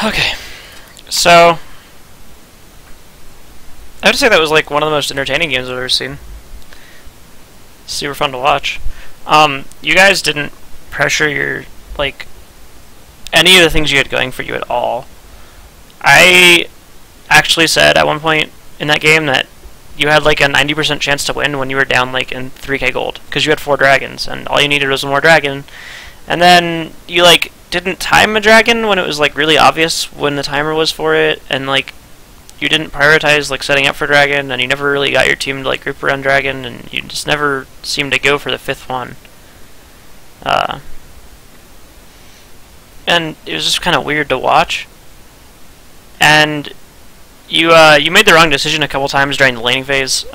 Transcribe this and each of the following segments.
Okay, so I would say that was like one of the most entertaining games I've ever seen. Super fun to watch. You guys didn't pressure your like any of the things you had going for you at all. I actually said at one point in that game that you had like a 90% chance to win when you were down like in 3k gold because you had 4 dragons and all you needed was one more dragon, and then you like didn't time a dragon when it was like really obvious when the timer was for it, and like you didn't prioritize like setting up for dragon, and you never really got your team to like group around dragon, and you just never seemed to go for the 5th one. And it was just kind of weird to watch. And you made the wrong decision a couple times during the laning phase.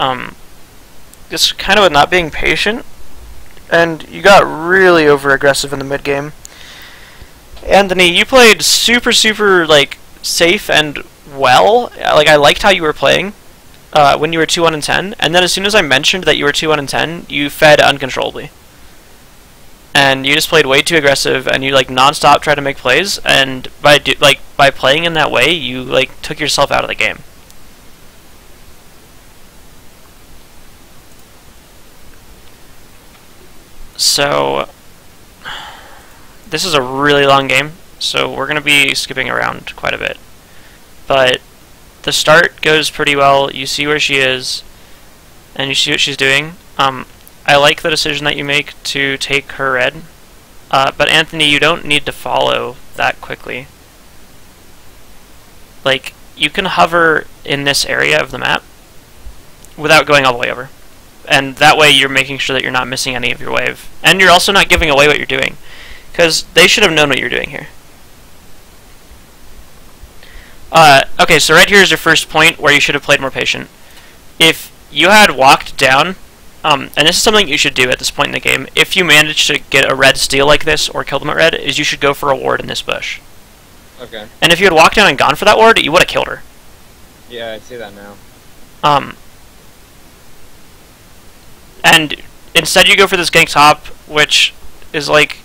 Just kind of with not being patient, and you got really over aggressive in the mid game. Anthony, you played super like safe and well. Like I liked how you were playing when you were 2-1-10, and then as soon as I mentioned that you were 2-1-10, you fed uncontrollably. And you just played way too aggressive, and you like non-stop tried to make plays, and by playing in that way, you like took yourself out of the game. So this is a really long game, so we're going to be skipping around quite a bit. But the start goes pretty well. You see where she is, and you see what she's doing. I like the decision that you make to take her red, but Anthony, you don't need to follow that quickly. Like, you can hover in this area of the map without going all the way over. And that way you're making sure that you're not missing any of your wave. And you're also not giving away what you're doing, because they should have known what you're doing here. Okay, so right here is your first point where you should have played more patient. If you had walked down, and this is something you should do at this point in the game, if you manage to get a red steal like this, or kill them at red, is you should go for a ward in this bush. Okay. And if you had walked down and gone for that ward, you would have killed her. Yeah, I see that now. And instead you go for this gank top, which is like...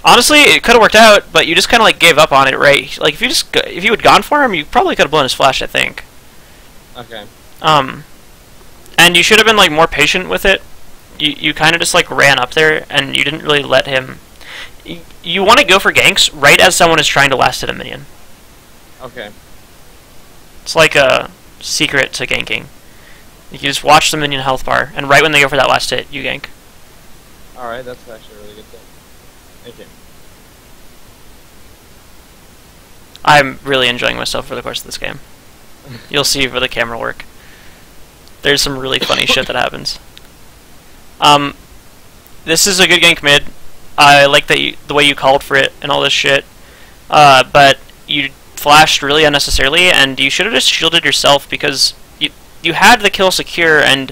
Honestly, it could have worked out, but you just kind of like gave up on it, right? Like, if you had gone for him, you probably could have blown his flash, I think. Okay. And you should have been like more patient with it. You kind of just like ran up there, and you didn't really let him... You want to go for ganks right as someone is trying to last hit a minion. Okay. It's like a secret to ganking. You just watch the minion health bar, and right when they go for that last hit, you gank. Alright, that's actually a really good thing. Thank you. I'm really enjoying myself for the course of this game. You'll see for the camera work. There's some really funny shit that happens. This is a good gank mid. I like that the way you called for it and all this shit. But you flashed really unnecessarily, and you should have just shielded yourself, because you had the kill secure, and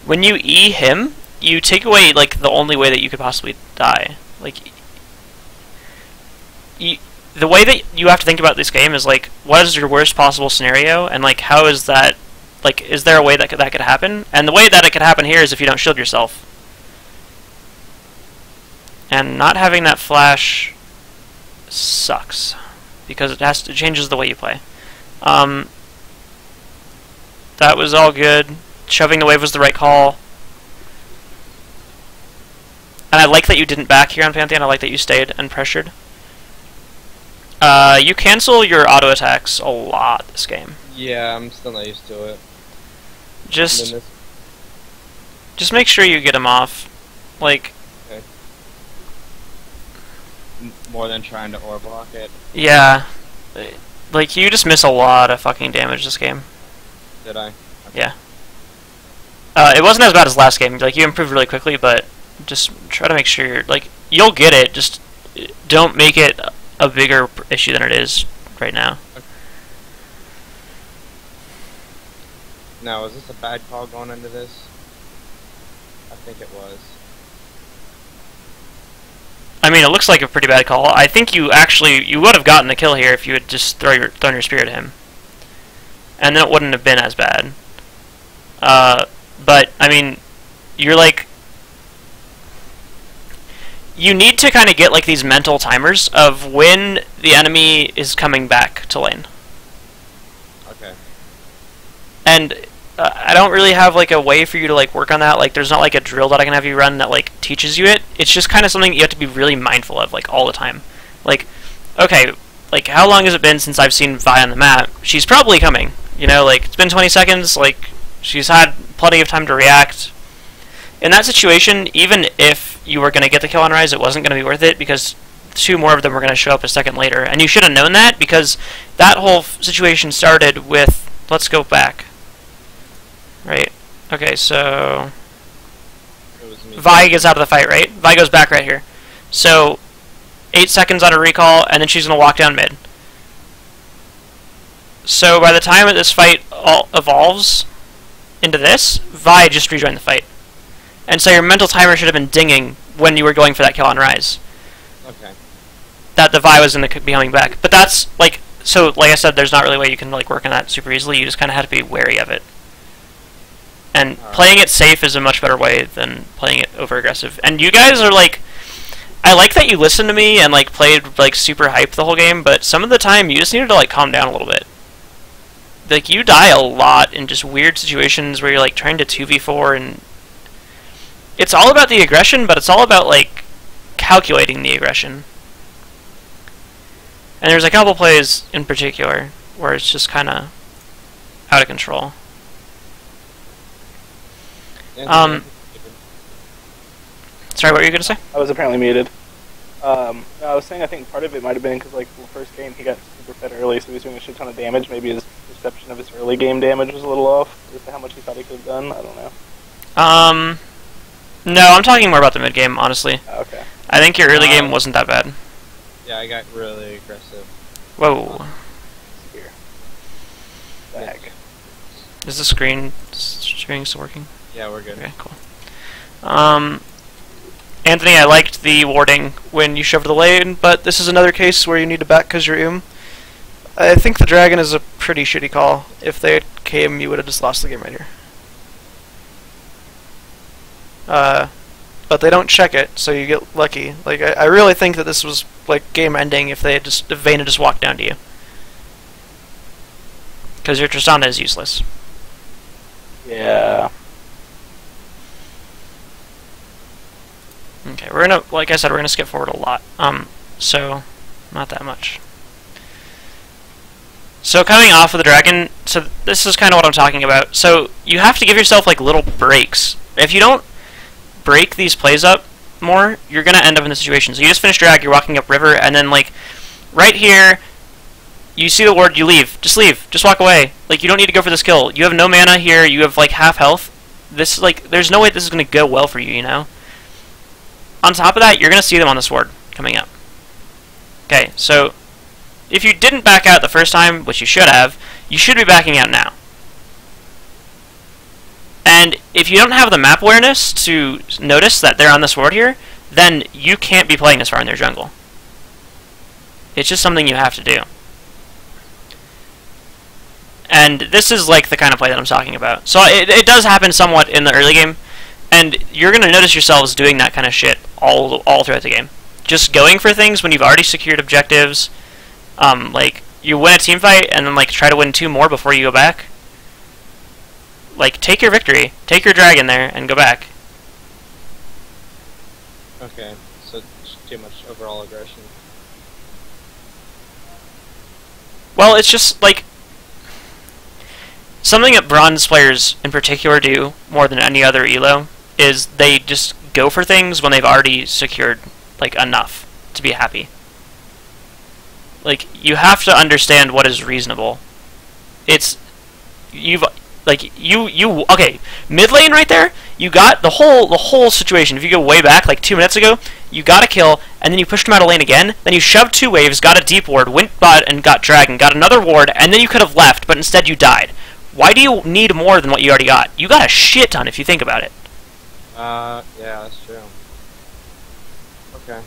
when you E him, you take away like the only way that you could possibly die. Like, the way that you have to think about this game is like, what is your worst possible scenario, and like, how is that, like, is there a way that could happen? And the way that it could happen here is if you don't shield yourself. And not having that flash sucks, because it changes the way you play. That was all good. Shoving the wave was the right call. And I like that you didn't back here on Pantheon. I like that you stayed and pressured. You cancel your auto attacks a lot this game. Yeah, I'm still not used to it. Just make sure you get him off. Like, okay. More than trying to ore block it. Yeah. Like, you just miss a lot of fucking damage this game. Did I? Okay. Yeah. It wasn't as bad as last game. Like, you improved really quickly, but just try to make sure you're, like, you'll get it. Just don't make it a bigger issue than it is right now. Okay. Now, is this a bad call going into this? I think it was. I mean, it looks like a pretty bad call. I think you would have gotten the kill here if you had just thrown your spear at him. And then it wouldn't have been as bad. But, I mean, you're like... you need to kind of get like these mental timers of when the enemy is coming back to lane. Okay. And I don't really have like a way for you to like work on that. Like, there's not like a drill that I can have you run that like teaches you it. It's just kind of something you have to be really mindful of like all the time. Like, okay, like how long has it been since I've seen Vi on the map? She's probably coming. You know, like it's been 20 seconds. Like she's had plenty of time to react. In that situation, even if you were going to get the kill on Rise, it wasn't going to be worth it because 2 more of them were going to show up a second later. And you should have known that because that whole situation started with, let's go back. Right. Okay, so Vi gets out of the fight, right? Vi goes back right here. So 8 seconds on a recall, and then she's going to walk down mid. So by the time that this fight all evolves into this, Vi just rejoined the fight. And so your mental timer should have been dinging when you were going for that kill on Rise. Okay. That the Vi was going to be coming back. But that's, like, so, like I said, there's not really a way you can, like, work on that super easily. You just kind of have to be wary of it. And playing it safe is a much better way than playing it over-aggressive. And you guys are, like, I like that you listened to me and, like, played, like, super hype the whole game, but some of the time you just needed to, like, calm down a little bit. Like, you die a lot in just weird situations where you're, like, trying to 2v4 and it's all about the aggression, but it's all about, like, calculating the aggression. And there's a couple plays in particular where it's just kind of out of control. Sorry, what were you going to say? I was apparently muted. No, I was saying I think part of it might have been because, like, the first game he got super fed early, so he was doing a shit ton of damage. Maybe his perception of his early game damage was a little off as to how much he thought he could have done. I don't know. No, I'm talking more about the mid game, honestly. Okay. I think your early game wasn't that bad. Yeah, I got really aggressive. Whoa. Here. Bag. Is the screen streaming still working? Yeah, we're good. Okay, cool. Anthony, I liked the warding when you shoved the lane, but this is another case where you need to back because you're I think the dragon is a pretty shitty call. If they came, you would have just lost the game right here. But they don't check it, so you get lucky. Like, I really think that this was, like, game-ending if Vayne had just walked down to you. Because your Tristana is useless. Yeah. Okay, we're gonna, like I said, we're gonna skip forward a lot. So, not that much. So coming off of the dragon, so this is kind of what I'm talking about. So you have to give yourself, like, little breaks. If you don't break these plays up more, you're gonna end up in this situation. So you just finished drag, you're walking up river, and then, like, right here, you see the ward, you leave. Just leave. Just walk away. Like, you don't need to go for this kill. You have no mana here, you have, like, half health. This, like, there's no way this is gonna go well for you, you know? On top of that, you're gonna see them on the sword coming up. Okay, so if you didn't back out the first time, which you should have, you should be backing out now. And if you don't have the map awareness to notice that they're on the sword here, then you can't be playing this far in their jungle. It's just something you have to do. And this is like the kind of play that I'm talking about. So it does happen somewhat in the early game, and you're going to notice yourselves doing that kind of shit all throughout the game. Just going for things when you've already secured objectives. Like, you win a team fight, and then, like, try to win 2 more before you go back. Like, take your victory, take your dragon there, and go back. Okay, so too much overall aggression. Well, it's just, like, something that bronze players in particular do more than any other elo is they just go for things when they've already secured, like, enough to be happy. Like, you have to understand what is reasonable. It's, okay, mid lane right there, you got the whole situation. If you go way back, like 2 minutes ago, you got a kill, and then you pushed him out of lane again, then you shoved 2 waves, got a deep ward, went bot and got dragon, got another ward, and then you could have left, but instead you died. Why do you need more than what you already got? You got a shit ton if you think about it. Yeah, that's true. Okay.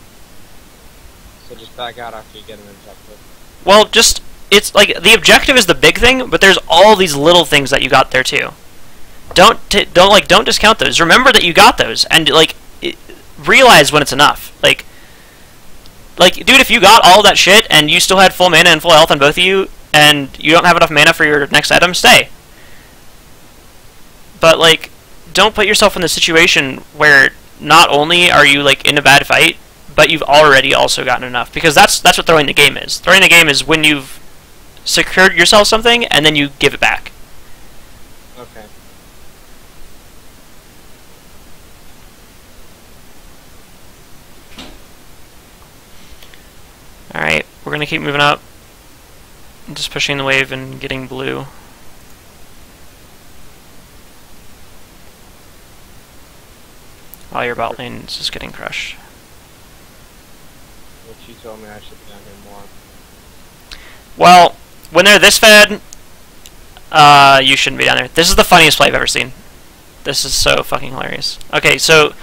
So just back out after you get an objective. Well, just, it's like, the objective is the big thing, but there's all these little things that you got there too. Don't discount those. Remember that you got those, and, like, realize when it's enough. Like, dude, if you got all that shit and you still had full mana and full health on both of you, and you don't have enough mana for your next item, stay. But, like, don't put yourself in the situation where not only are you, like, in a bad fight, but you've already also gotten enough. Because that's what throwing the game is. Throwing the game is when you've secured yourself something, and then you give it back. Okay. Alright, we're going to keep moving up. Just pushing the wave and getting blue. While your bot lane is just getting crushed. Which you told me I should be down here more. Well, when they're this fed, you shouldn't be down there. This is the funniest play I've ever seen. This is so fucking hilarious. Okay, so,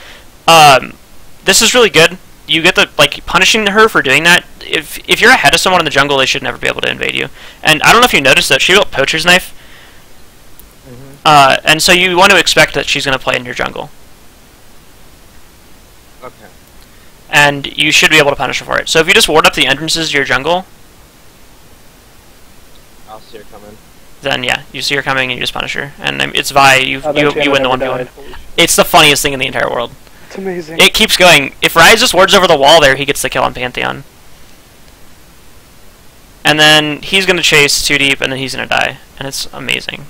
this is really good. You get the, like, punishing her for doing that. If you're ahead of someone in the jungle, they should never be able to invade you. And I don't know if you noticed that she built Poacher's Knife. And so you want to expect that she's going to play in your jungle. Okay. And you should be able to punish her for it. So if you just ward up the entrances to your jungle, I'll see her coming. then yeah, you see her coming and you just punish her. And it's Vi, you win the 1v1. Holy shit. It's the funniest thing in the entire world. It's amazing. It keeps going. If Ryze just wards over the wall there, he gets the kill on Pantheon. And then he's going to chase too deep, and then he's going to die. And it's amazing.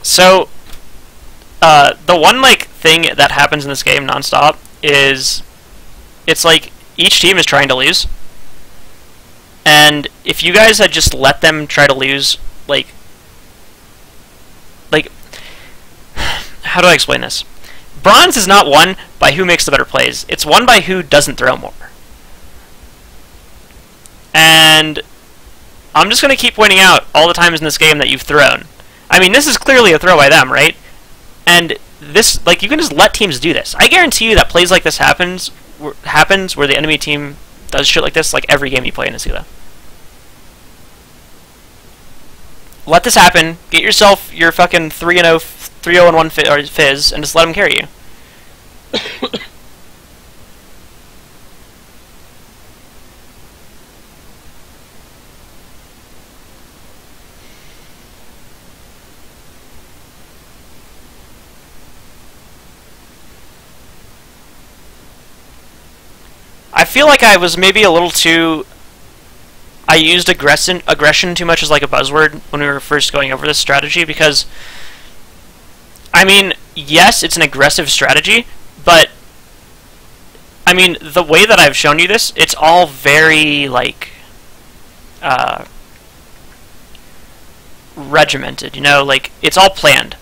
So, the one, like, thing that happens in this game nonstop is, it's like, each team is trying to lose. And if you guys had just let them try to lose, like, how do I explain this? Bronze is not won by who makes the better plays. It's won by who doesn't throw more. And I'm just going to keep pointing out all the times in this game that you've thrown. I mean, this is clearly a throw by them, right? And this, like, you can just let teams do this. I guarantee you that plays like this happens where the enemy team does shit like this, like every game you play in Asila. Let this happen. Get yourself your fucking 3-0-1 Fizz, and just let him carry you. I feel like I was maybe a little too... I used aggression too much as like a buzzword when we were first going over this strategy, because... I mean, yes, it's an aggressive strategy, but... I mean, the way that I've shown you this, it's all very, like... regimented, you know? Like, it's all planned.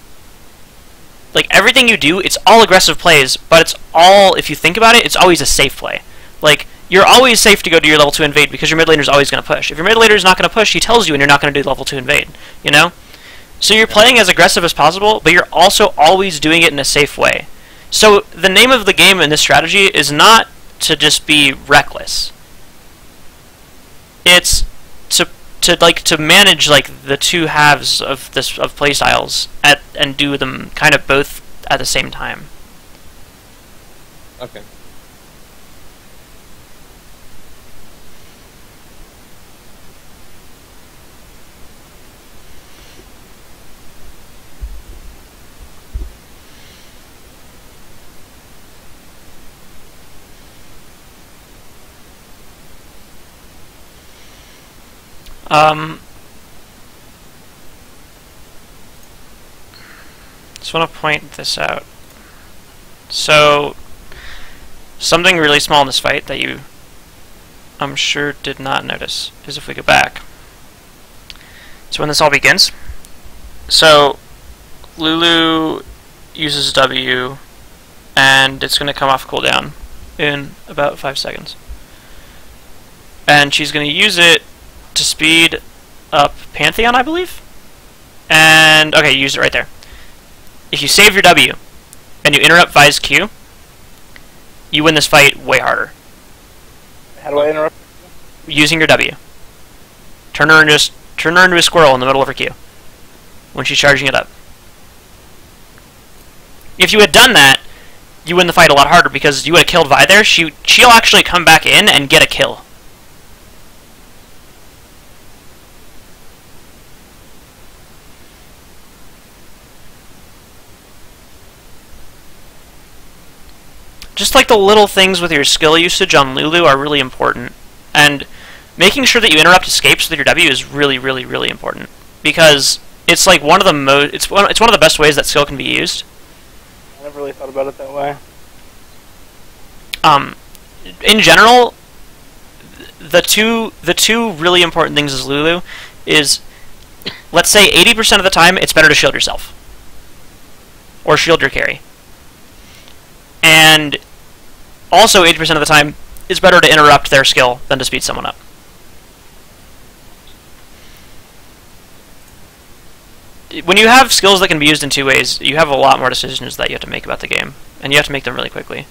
Like, everything you do, it's all aggressive plays, but it's all, if you think about it, it's always a safe play. Like, you're always safe to go to your level 2 invade because your mid laner's always going to push. If your mid laner's not going to push, he tells you and you're not going to do level 2 invade, you know? So you're playing as aggressive as possible, but you're also always doing it in a safe way. So the name of the game in this strategy is not to just be reckless. It's to manage like the two halves of playstyles and do them kind of both at the same time. Okay. Just want to point this out. So, something really small in this fight that you, I'm sure, did not notice is if we go back. So when this all begins, so Lulu uses W, and it's going to come off cooldown in about 5 seconds. And she's going to use it to speed up Pantheon, I believe? And, okay, you used it right there. If you save your W, and you interrupt Vi's Q, you win this fight way harder. How do I interrupt? Using your W. Turn her into a squirrel in the middle of her Q when she's charging it up. If you had done that, you win the fight a lot harder because you would have killed Vi there. She'll actually come back in and get a kill. Just like the little things with your skill usage on Lulu are really important. And making sure that you interrupt escapes with your W is really, really, really important. Because it's like one of the it's one of the best ways that skill can be used. I never really thought about it that way. In general, the two really important things as Lulu is, let's say 80% of the time it's better to shield yourself. Or shield your carry. And also 80% of the time, it's better to interrupt their skill than to speed someone up. When you have skills that can be used in two ways, you have a lot more decisions that you have to make about the game, and you have to make them really quickly.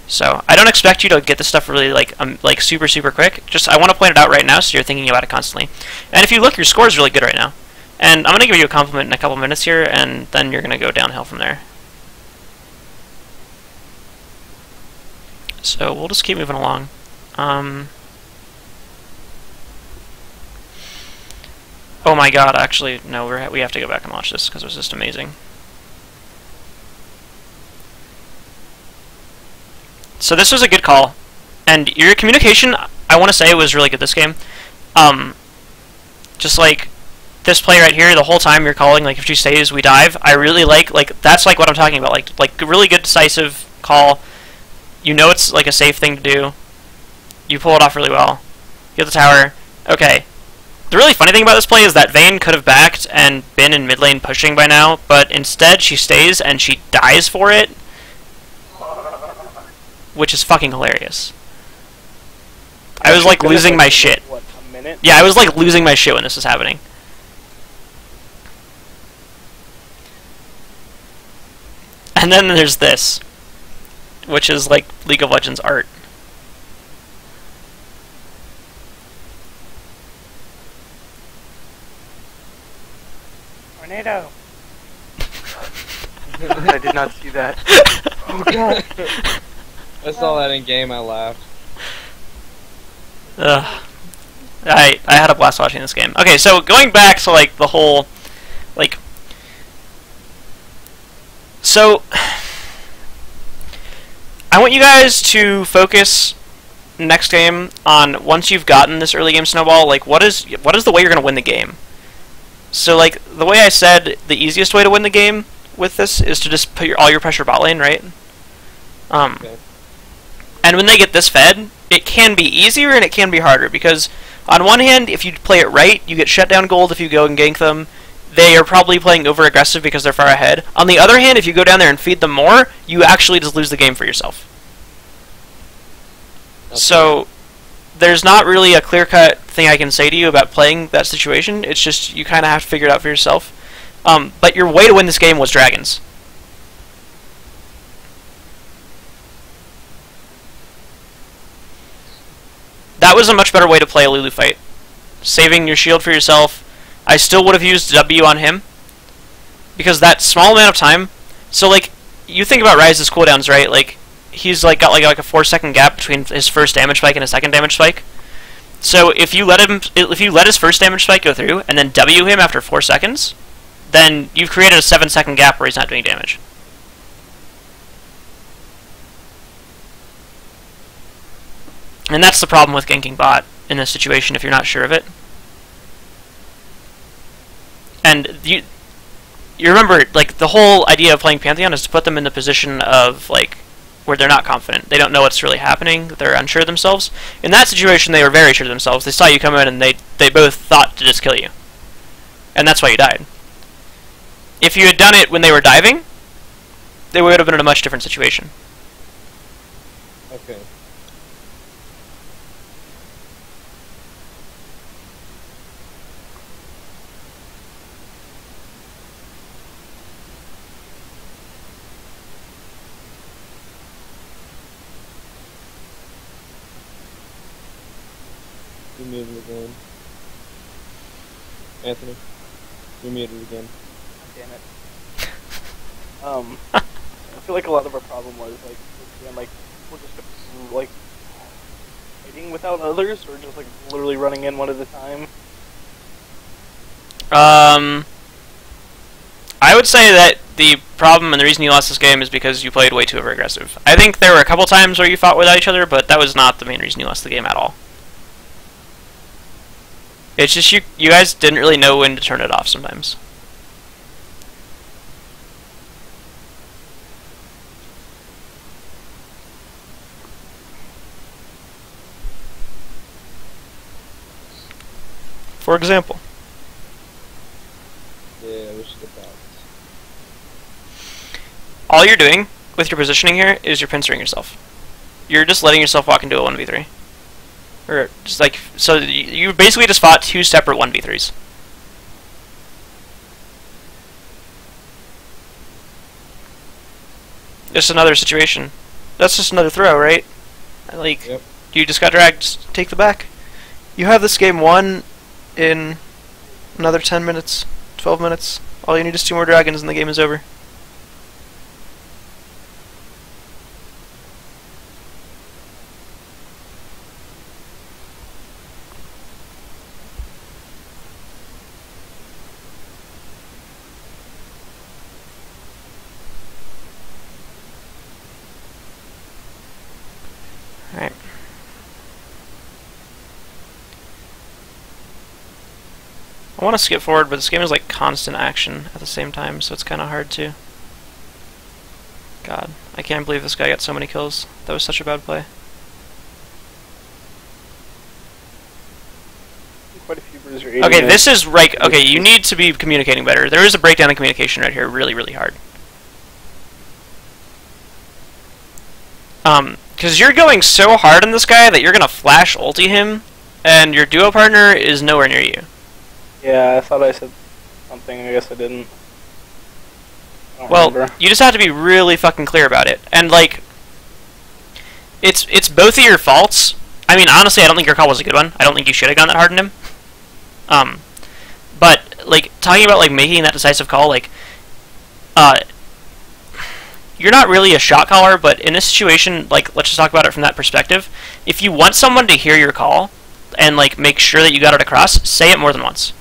So I don't expect you to get this stuff really like super quick. Just I want to point it out right now so you're thinking about it constantly. And if you look, your score is really good right now. And I'm going to give you a compliment in a couple minutes here, and then you're going to go downhill from there. So we'll just keep moving along. Oh my god, actually, no, we have to go back and watch this because it was just amazing. So this was a good call. And your communication, I want to say, was really good this game. Just like this play right here, the whole time you're calling, like if she stays, we dive. I really like that's like what I'm talking about. Like really good decisive call. You know it's like a safe thing to do. You pull it off really well. You get the tower. Okay. The really funny thing about this play is that Vayne could have backed and been in mid lane pushing by now, but instead she stays and she dies for it, which is fucking hilarious. I was like losing my shit. What, a minute? Yeah, I was like losing my shit when this was happening. And then there's this, which is like League of Legends art. Tornado! I did not see that. Oh god! I saw that in game, I laughed. I had a blast watching this game. Okay, so going back to like the whole like so I want you guys to focus next game on, once you've gotten this early game snowball, like what is the way you're going to win the game. So like the way I said, the easiest way to win the game with this is to just put all your pressure bot lane, right? Okay. And when they get this fed, it can be easier and it can be harder, because on one hand, if you play it right, you get shutdown gold if you go and gank them. They are probably playing over aggressive because they're far ahead. On the other hand, if you go down there and feed them more, you actually just lose the game for yourself. Okay. So there's not really a clear-cut thing I can say to you about playing that situation. It's just you kind of have to figure it out for yourself. But your way to win this game was dragons. That was a much better way to play a Lulu fight. Saving your shield for yourself. I still would have used W on him, because that small amount of time. So like, you think about Ryze's cooldowns, right? Like, he's like got like a 4-second gap between his first damage spike and his second damage spike. So if you let his first damage spike go through and then W him after 4 seconds, then you've created a 7-second gap where he's not doing damage. And that's the problem with ganking bot in this situation if you're not sure of it. And you remember, like, the whole idea of playing Pantheon is to put them in the position of, like, where they're not confident. They don't know what's really happening. They're unsure of themselves. In that situation, they were very sure of themselves. They saw you come in and they both thought to just kill you. And that's why you died. If you had done it when they were diving, they would have been in a much different situation. Okay. You muted again. Anthony, you muted again. Damn it. I feel like a lot of our problem was like we're just like fighting without others, or just like literally running in one at a time. I would say that the problem and the reason you lost this game is because you played way too over-aggressive. I think there were a couple times where you fought without each other, but that was not the main reason you lost the game at all. It's just you guys didn't really know when to turn it off sometimes. For example. Yeah, we should get that. All you're doing with your positioning here is you're pincer-ing yourself. You're just letting yourself walk into a 1v3. Or just like, so you basically just fought two separate 1v3s. Just another situation. That's just another throw, right? Like, Yep. you just got dragged, just take the back. You have this game won in another 10 minutes, 12 minutes. All you need is 2 more dragons and the game is over. Alright. I want to skip forward, but this game is like constant action at the same time, so it's kind of hard to. God, I can't believe this guy got so many kills. That was such a bad play. Quite a few bruisers are Okay, this is like, okay, you need to be communicating better. There is a breakdown in communication right here, really, really hard. Because you're going so hard on this guy that you're gonna flash ulti him, and your duo partner is nowhere near you. Yeah, I thought I said something, I guess I didn't. I don't Well, remember. you just have to be really fucking clear about it. And, like, it's both of your faults. I mean, honestly, I don't think your call was a good one. I don't think you should have gone that hard on him. But, like, talking about, like, making that decisive call, like, you're not really a shot caller, but in this situation, like, let's just talk about it from that perspective. If you want someone to hear your call and, like, make sure that you got it across, say it more than once.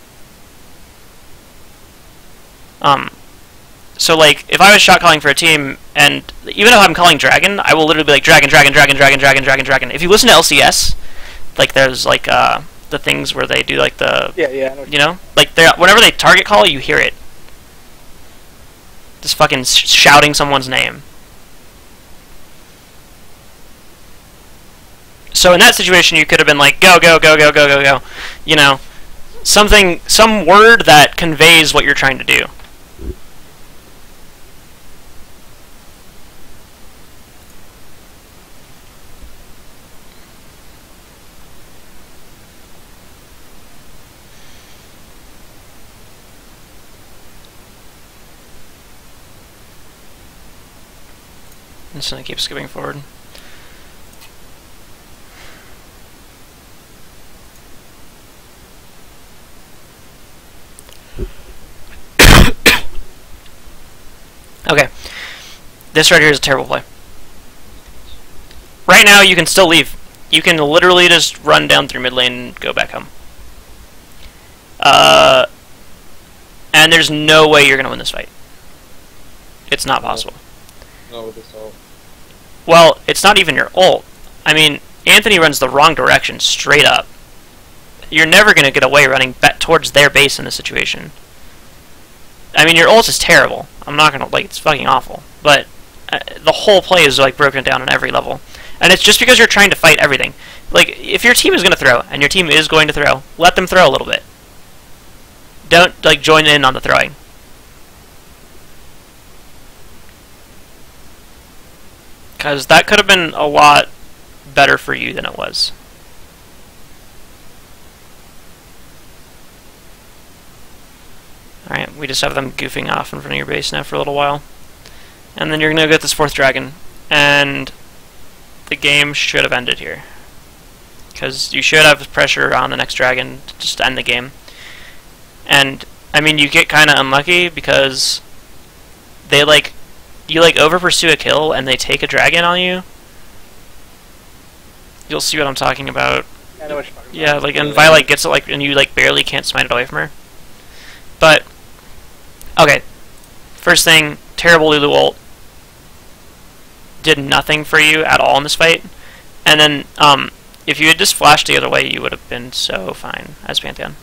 So, like, if I was shot calling for a team, and even if I'm calling Dragon, I will literally be like, Dragon, Dragon, Dragon, Dragon, Dragon, Dragon, Dragon. If you listen to LCS, like, there's, like, the things where they do, like, the... Yeah, I know. You know? Like, whenever they target call, you hear it. Just fucking shouting someone's name. So in that situation, you could have been like, go, go, go, go, go, go, go. You know, some word that conveys what you're trying to do. I'm just gonna keep skipping forward. Okay. This right here is a terrible play. Right now, you can still leave. You can literally just run down through mid lane and go back home. And there's no way you're gonna win this fight. It's not possible. No, with this ult. Well, it's not even your ult. I mean, Anthony runs the wrong direction, straight up. You're never going to get away running back towards their base in this situation. I mean, your ult is terrible. I'm not going to, like, it's fucking awful. But the whole play is, like, broken down on every level. And it's just because you're trying to fight everything. Like, if your team is going to throw, and your team is going to throw, let them throw a little bit. Don't, like, join in on the throwing. Because that could have been a lot better for you than it was. Alright, we just have them goofing off in front of your base now for a little while. And then you're going to get this 4th dragon. And the game should have ended here. Because you should have pressure on the next dragon to just end the game. And, I mean, you get kind of unlucky because they, like, you like over pursue a kill and they take a dragon on you, you'll see what I'm talking about. I know what you're talking Yeah, about. like, and Vi like gets it like, and you like barely can't smite it away from her. But okay, first thing, terrible Lulu ult. Did nothing for you at all in this fight. And then, if you had just flashed the other way, you would have been so fine as Pantheon.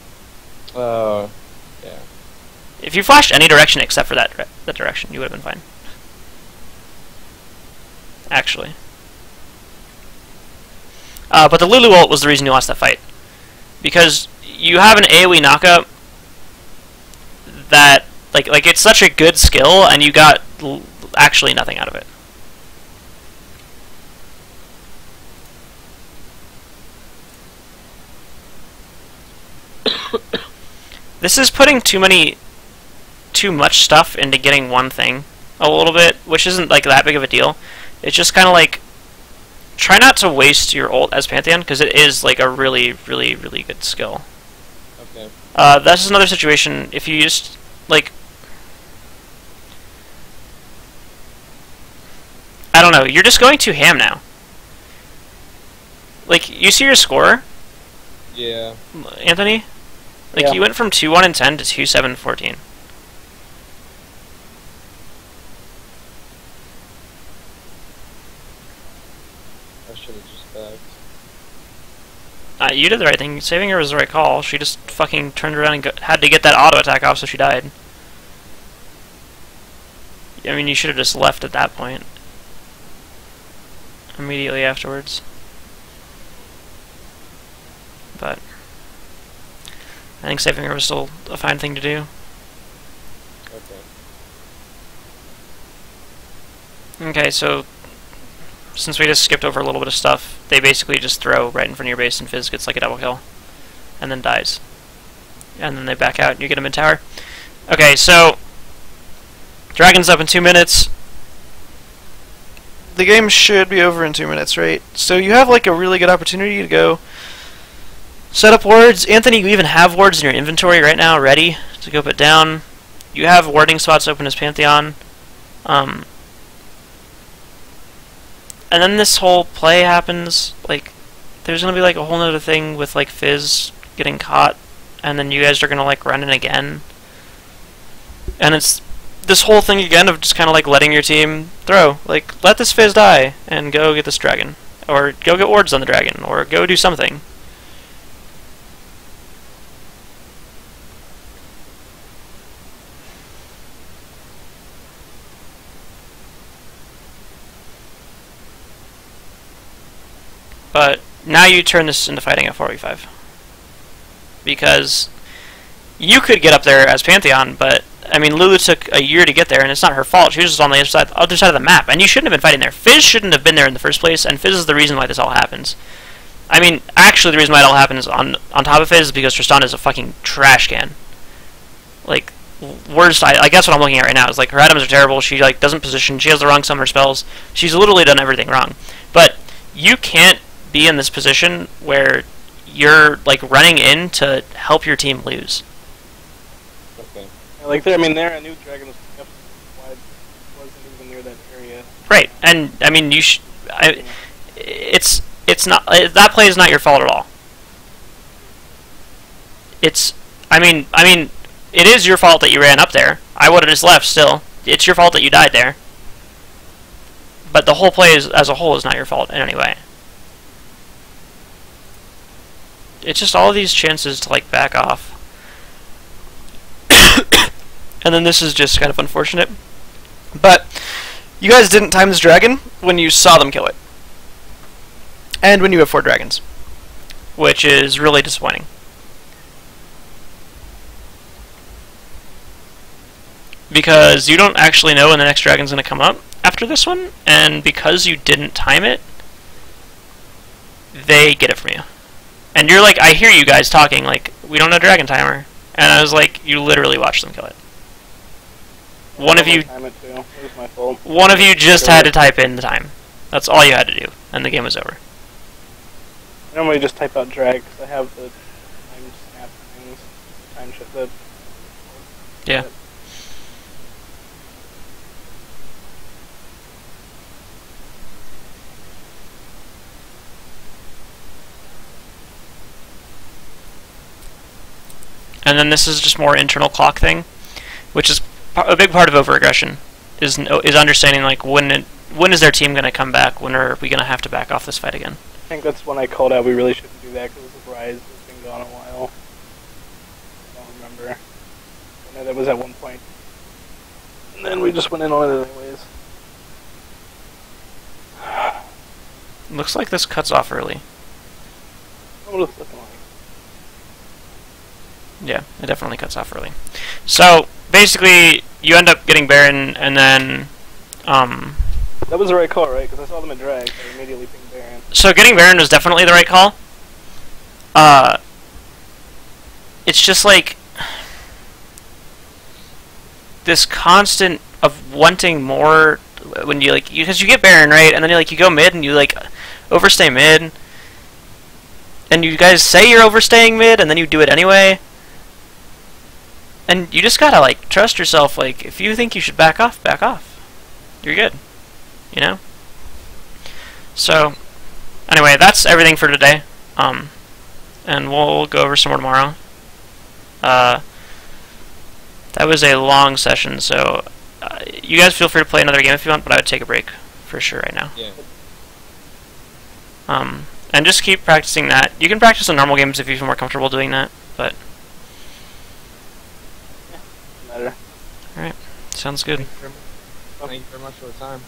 Yeah. If you flashed any direction except for that direction, you would have been fine. Actually. But the Lulu ult was the reason you lost that fight. Because you have an AoE knockup that, like it's such a good skill, and you got actually nothing out of it. This is putting too much stuff into getting one thing a little bit, which isn't like that big of a deal. It's just kind of like, try not to waste your ult as Pantheon, because it is like a really, really, really good skill. Okay. That's just another situation, if you just, like, I don't know, you're just going too ham now. Like, you see your score, Yeah. Anthony? Like, Yeah. you went from 2-1-10 to 2-7-14. I should have just backed. You did the right thing. Saving her was the right call. She just fucking turned around and had to get that auto attack off, so she died. I mean, you should have just left at that point. Immediately afterwards. But I think saving her was still a fine thing to do. Okay. Okay, so since we just skipped over a little bit of stuff, they basically just throw right in front of your base and Fizz gets like a double kill. And then dies. And then they back out and you get a mid-tower. Okay, so Dragon's up in 2 minutes. The game should be over in 2 minutes, right? So you have like a really good opportunity to go set up wards. Anthony, you even have wards in your inventory right now, ready to go put down. You have warding spots open as Pantheon. And then this whole play happens. Like, there's gonna be like a whole other thing with like Fizz getting caught, and then you guys are gonna like run in again. And it's this whole thing again of just kind of like letting your team throw. Like, let this Fizz die and go get this dragon, or go get wards on the dragon, or go do something. But now you turn this into fighting at 4v5. Because you could get up there as Pantheon, but I mean, Lulu took a year to get there, and it's not her fault. She was just on the other side of the map, and you shouldn't have been fighting there. Fizz shouldn't have been there in the first place, and Fizz is the reason why this all happens. I mean, actually, the reason why it all happens on top of Fizz is because Tristan is a fucking trash can. Like, worst. I guess what I'm looking at right now is like her items are terrible. She like doesn't position. She has the wrong summoner spells. She's literally done everything wrong. But you can't be in this position where you're like running in to help your team lose. Okay. Like, I mean, there, I knew Dragon was up wide, wasn't even near that area. Right, and I mean, it's not that play is not your fault at all. I mean, it is your fault that you ran up there. I would have just left. Still, it's your fault that you died there. But the whole play as a whole is not your fault in any way. It's just all of these chances to like back off. And then this is just kind of unfortunate. But you guys didn't time this dragon when you saw them kill it. And when you have 4 dragons. Which is really disappointing. Because you don't actually know when the next dragon's going to come up after this one, and because you didn't time it, they get it from you. And you're like, I hear you guys talking, like, we don't know dragon timer. And I was like, you literally watched them kill it. One of you Time it too. It was my fault. One of you just had to type in the time. That's all you had to do, and the game was over. I normally just type out drag because I have the time snap things, time shift. Yeah. and then this is just more internal clock thing, which is a big part of over-aggression, is understanding like when is their team going to come back, when are we going to have to back off this fight again. I think that's when I called out we really shouldn't do that because the Rise has been gone a while. I don't remember. I know that was at one point. And then we just went in on it anyways. Looks like this cuts off early. What it's looking like. Yeah, it definitely cuts off early. So, basically, you end up getting Baron, and then, That was the right call, right? Because I saw them in drag, so I immediately pinged Baron. So getting Baron was definitely the right call. It's just like this constant of wanting more when you like, because you get Baron, right, and then you go mid and you like overstay mid, and you guys say you're overstaying mid, and then you do it anyway. And you just gotta like trust yourself. Like if you think you should back off, back off. You're good. You know. So anyway, that's everything for today. And we'll go over some more tomorrow. That was a long session, so you guys feel free to play another game if you want, but I would take a break for sure right now. Yeah. And just keep practicing that. You can practice on normal games if you feel more comfortable doing that, but Matter. alright, sounds good. Thank you very much for the time.